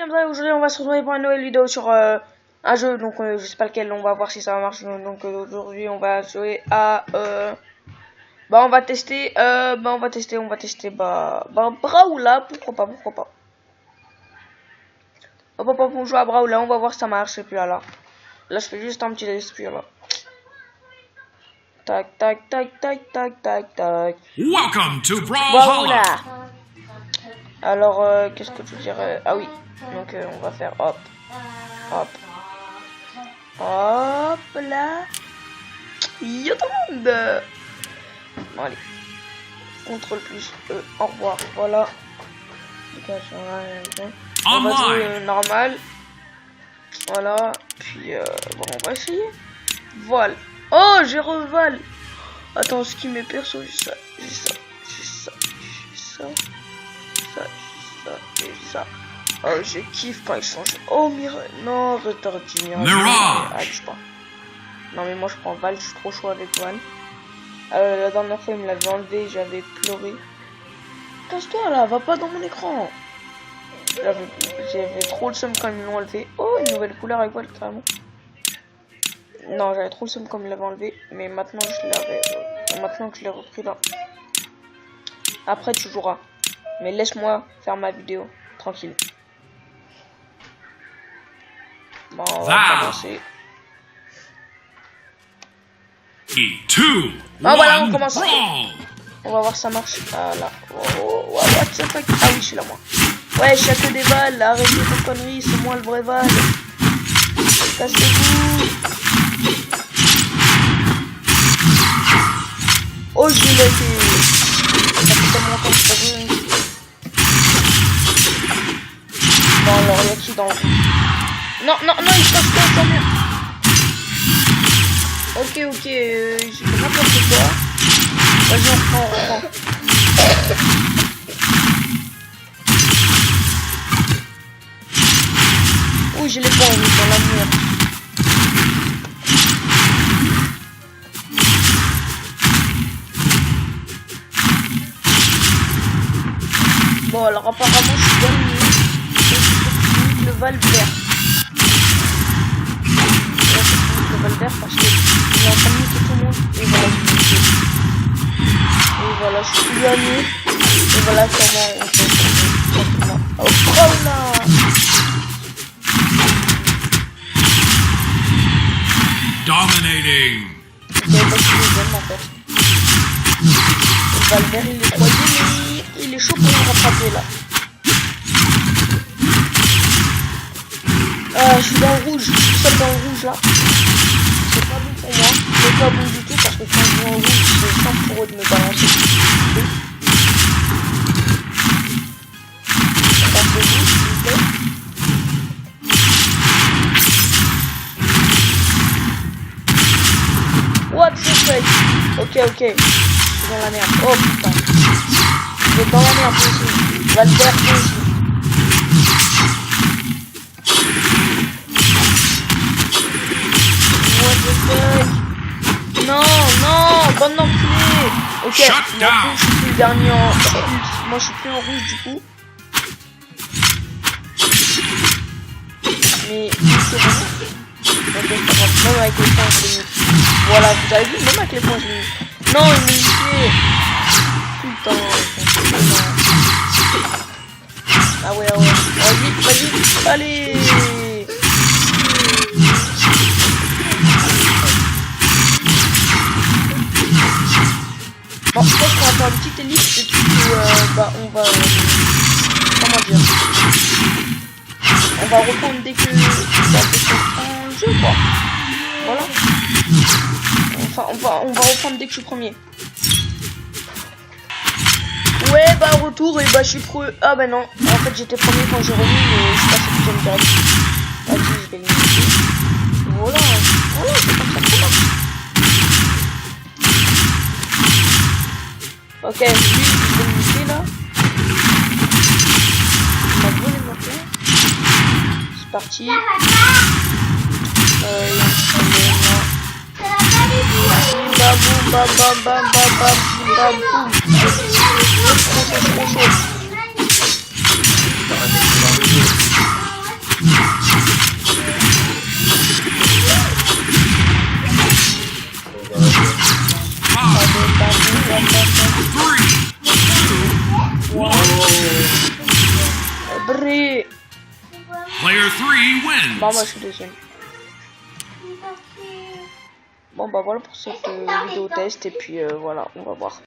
Camza, aujourd'hui on va se retrouver pour une nouvelle vidéo sur un jeu, donc je sais pas lequel, on va voir si ça marche. Donc aujourd'hui on va jouer à on va tester Brawlhalla, pourquoi pas. Hop, on joue à Brawlhalla, on va voir si ça marche. Et puis là je fais juste un petit respire là. Tac. Welcome to Brawlhalla. Alors qu'est-ce que tu dirais? Ah oui, donc on va faire hop là. Yo tout le monde. Bon, allez, contrôle plus au revoir, voilà. On va jouer normal, voilà. Puis bon, on va essayer. Voilà. Oh, j'ai reval. Attends, ce qui m'est perso, j'ai ça. Oh, je kiffe quand il change. Oh, Mirage. Non, retard du Mirage. Non, mais moi je prends Val, je suis trop chaud avec Val. La dernière fois, il me l'avait enlevé, j'avais pleuré. Casse-toi là, va pas dans mon écran. J'avais trop le seum quand ils me l'ont enlevé. Oh, une nouvelle couleur avec Val, carrément. Non, j'avais trop le seum quand il me l'avait enlevé. Mais maintenant, maintenant que je l'ai repris là. Après, tu joueras. Mais laisse-moi faire ma vidéo. Tranquille. Bon, on va commencer. Voilà, on commence. On va voir si ça marche. Ah là. Oh, what the fuck. Ah oui, je suis là, moi. Ouais, je suis à que des balles. Arrêtez vos conneries, c'est moi le vrai Val. Cassez-vous. Oh, je l'ai fait. Ça fait tellement longtemps que je t'ai vu. Bon, alors, il y a qui dans le... Non, il se passe pas, ça merde. Ok, j'ai fait n'importe quoi. Vas-y, on reprend. Oui, je l'ai pas envie dans la mur. Bon, alors apparemment, je suis gagné. Le Val vert. Le Val vert parce que il est en train de muter tout le monde. Et voilà, je suis gagné. Et voilà comment on fait ça. Oh, Brawlhalla. Dominating. C'est parce que j'aime en fait. Le Val vert, il est croisé, mais il est chaud pour le rattraper là. Je suis dans le rouge, je suis seul dans le rouge là. C'est pas bon pour moi, mais pas bon du tout parce que quand je joue en rouge, c'est simple pour eux de me balancer. Passez-vous, s'il vous plaît. What the fuck? Ok, je suis dans la merde. Oh putain. Je vais dans la merde aussi. Je vais le faire aussi. Non, bonne enculée. Ok, je suis plus le dernier en... Moi je suis plus en rouge du coup. Mais c'est bon. Ok, ça va. Même avec les points je l'ai mis. Voilà, vous avez vu, même avec les points je l'ai mis. Non, il m'a niqué. Putain. Ah ouais. Vas-y, allez. Bon, je pense qu'on va faire une petite ellipse et puis on va... comment dire? On va reprendre dès que ça fait un jeu, quoi. Voilà. Enfin, on va reprendre dès que je suis premier. Ouais, retour, et je suis pro... Ah non, en fait j'étais premier quand j'ai remis, mais je suis passé deuxième direct. Vas-y, je vais limiter. Voilà, c'est comme ça que ça marche. Ok, lui, je vais le limiter là. On va bien les monter. C'est parti. Bam. Trop chaud. Player 3 wins. Bon, moi je suis deuxième. Bon, bah voilà pour cette vidéo test. Et puis voilà, on va voir.